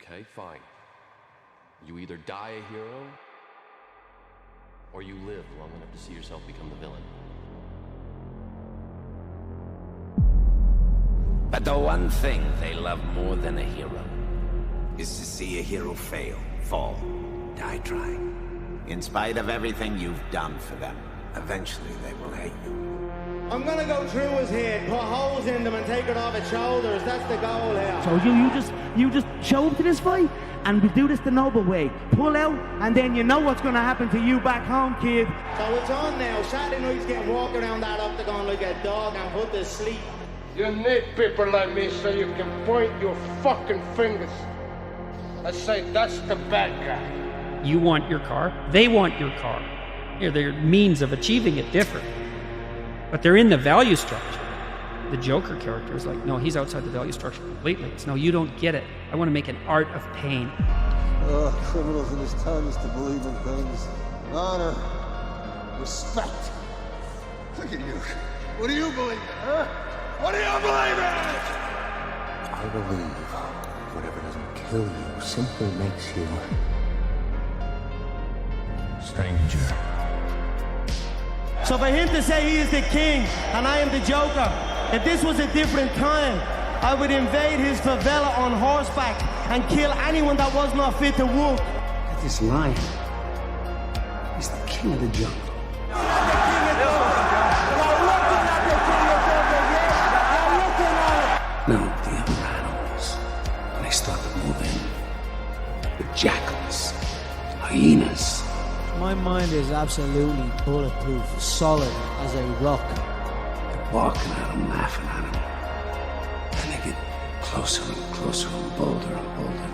Okay, fine. You either die a hero, or you live long enough to see yourself become the villain. But the one thing they love more than a hero is to see a hero fail, fall, die trying. In spite of everything you've done for them, eventually they will hate you. I'm gonna go through his head, put holes in them and take it off his shoulders. That's the goal here. So you just show up to this fight and we do this the noble way. Pull out and then you know what's gonna happen to you back home, kid. So it's on now. Saturday night's getting walked around that octagon like a dog and put to sleep. You need people like me so you can point your fucking fingers and say that's the bad guy. You want your car, they want your car. Their means of achieving it differ. But they're in the value structure. The Joker character is like, no, he's outside the value structure completely. It's no, you don't get it. I want to make an art of pain. Criminals in this town used to believe in things. Honor. Respect. Look at you. What do you believe in, huh? What do you believe in? I believe whatever doesn't kill you simply makes you stranger. So for him to say he is the king and I am the Joker, if this was a different time, I would invade his favela on horseback and kill anyone that was not fit to walk. This lion is the king of the jungle. No, the other animals, when they started moving, the jackals, hyenas. My mind is absolutely bulletproof, solid as a rock. They're barking at them, laughing at them. And they get closer and closer and bolder,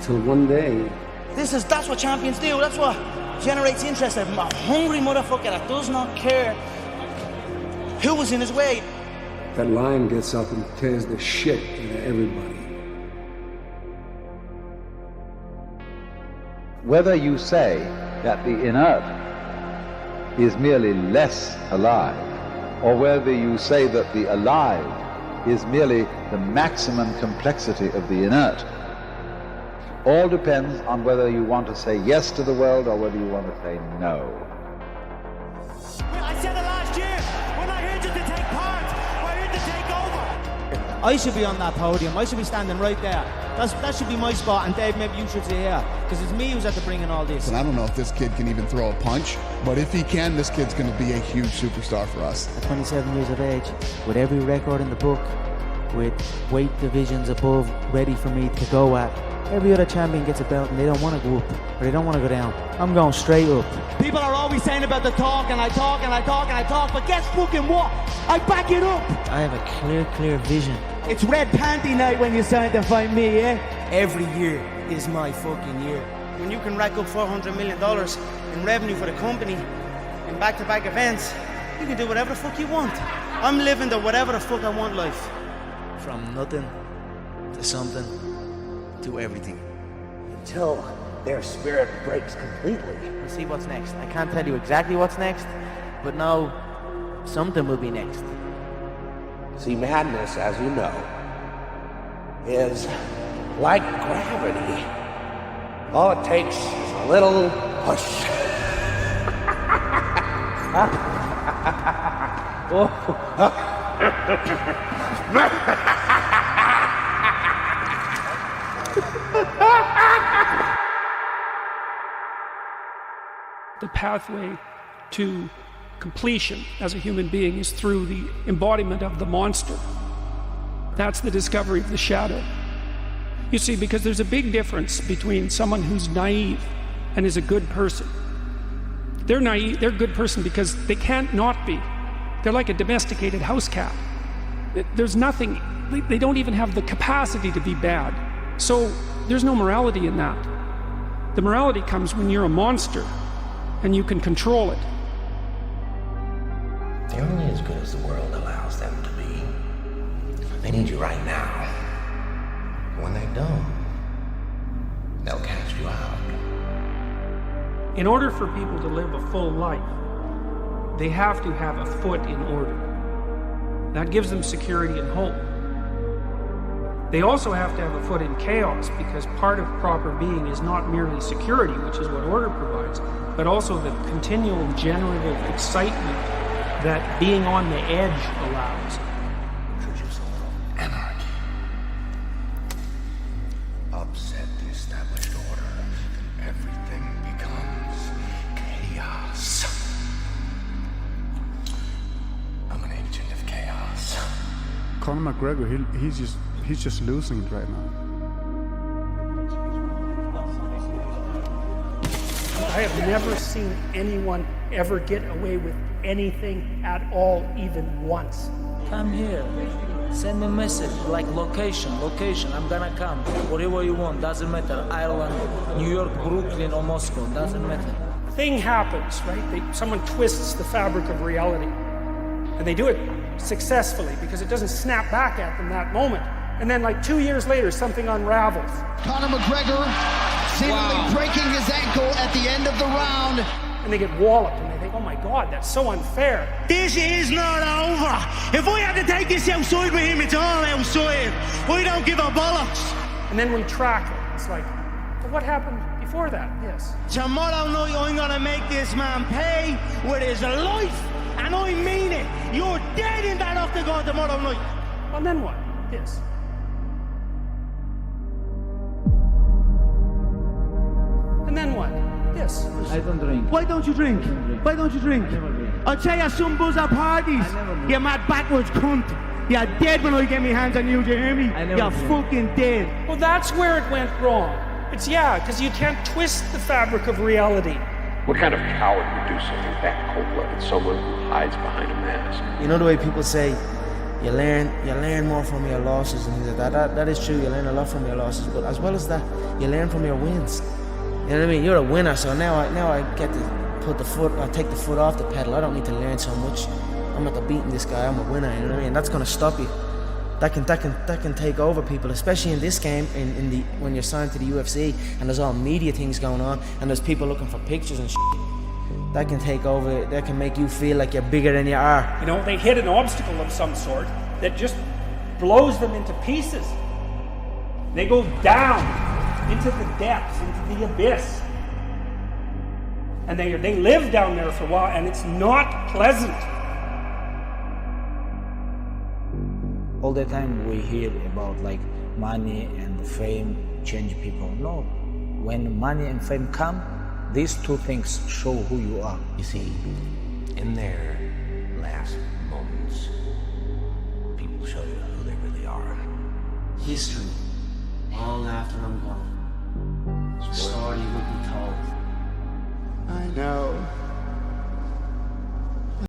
till one day... That's what champions do. That's what generates interest. A hungry motherfucker that does not care who was in his way. That lion gets up and tears the shit out of everybody. Whether you say that the inert is merely less alive, or whether you say that the alive is merely the maximum complexity of the inert, all depends on whether you want to say yes to the world or whether you want to say no. I said it last year, when I heard you to take part, we're here to take over. I should be on that podium. I should be standing right there. That should be my spot, and Dave, maybe you should say here, because it's me who's at the bringing all this. And I don't know if this kid can even throw a punch, but if he can, this kid's going to be a huge superstar for us. At 27 years of age, with every record in the book, with weight divisions above ready for me to go at, every other champion gets a belt and they don't want to go up, or they don't want to go down. I'm going straight up. People are always saying about the talk, and I talk, and I talk, and I talk, but guess fucking what? I back it up. I have a clear vision. It's red panty night when you sign to fight me, eh? Every year is my fucking year. When you can rack up $400 million in revenue for the company in back-to-back events, you can do whatever the fuck you want. I'm living the whatever the fuck I want life. From nothing to something to everything. Until their spirit breaks completely. We'll see what's next. I can't tell you exactly what's next, but now something will be next. See, madness, as you know, is like gravity. All it takes is a little push. The pathway to completion as a human being is through the embodiment of the monster. That's the discovery of the shadow. You see, because there's a big difference between someone who's naive and is a good person. They're naive, they're a good person because they can't not be. They're like a domesticated house cat. There's nothing, they don't even have the capacity to be bad. So there's no morality in that. The morality comes when you're a monster and you can control it. They're only as good as the world allows them to be. They need you right now. When they don't, they'll cast you out. In order for people to live a full life, they have to have a foot in order. That gives them security and hope. They also have to have a foot in chaos, because part of proper being is not merely security, which is what order provides, but also the continual generative excitement that being on the edge allows. Anarchy. Upset the established order, and everything becomes chaos. I'm an agent of chaos. Conor McGregor, he's just losing it right now. I have never seen anyone ever get away with anything at all, even once. Come here. Send me a message, like location, I'm gonna come. Whatever you want, doesn't matter. Ireland, New York, Brooklyn, or Moscow, doesn't matter. Thing happens, right? Someone twists the fabric of reality. And they do it successfully because it doesn't snap back at them that moment. And then like 2 years later, something unravels. Conor McGregor seemingly breaking his ankle at the end of the round. And they get walloped and they think, oh my God, that's so unfair. This is not over. If we have to take this outside with him, it's all outside. We don't give a bollocks. And then we track it. It's like, well, what happened before that? Yes. Tomorrow night, I'm gonna make this man pay with his life. And I mean it. You're dead in that octagon tomorrow night. Well, then what? Yes. And then what? Yes. I don't drink. Why don't you drink? Why don't you drink? I'll tell you some buzzer parties. You mad backwards cunt. You're dead when I get my hands on you, do you hear me? You're fucking dead. Well, that's where it went wrong. It's because you can't twist the fabric of reality. What kind of coward would do something that cold-blooded? Someone who hides behind a mask. You know the way people say, you learn more from your losses and things like that. That is true, you learn a lot from your losses, but as well as that, you learn from your wins. You know what I mean? You're a winner, so now I get to take the foot off the pedal. I don't need to learn so much. I'm not beating this guy, I'm a winner, you know what I mean? That's gonna stop you. That can take over people, especially in this game, when you're signed to the UFC and there's all media things going on and there's people looking for pictures and shit. That can take over, that can make you feel like you're bigger than you are. You know, they hit an obstacle of some sort that just blows them into pieces. They go down into the depths, into the abyss. And they live down there for a while, and it's not pleasant. All the time we hear about like money and fame change people. No, when money and fame come, these two things show who you are. You see, in their last moments, people show you who they really are. History, long after I'm gone.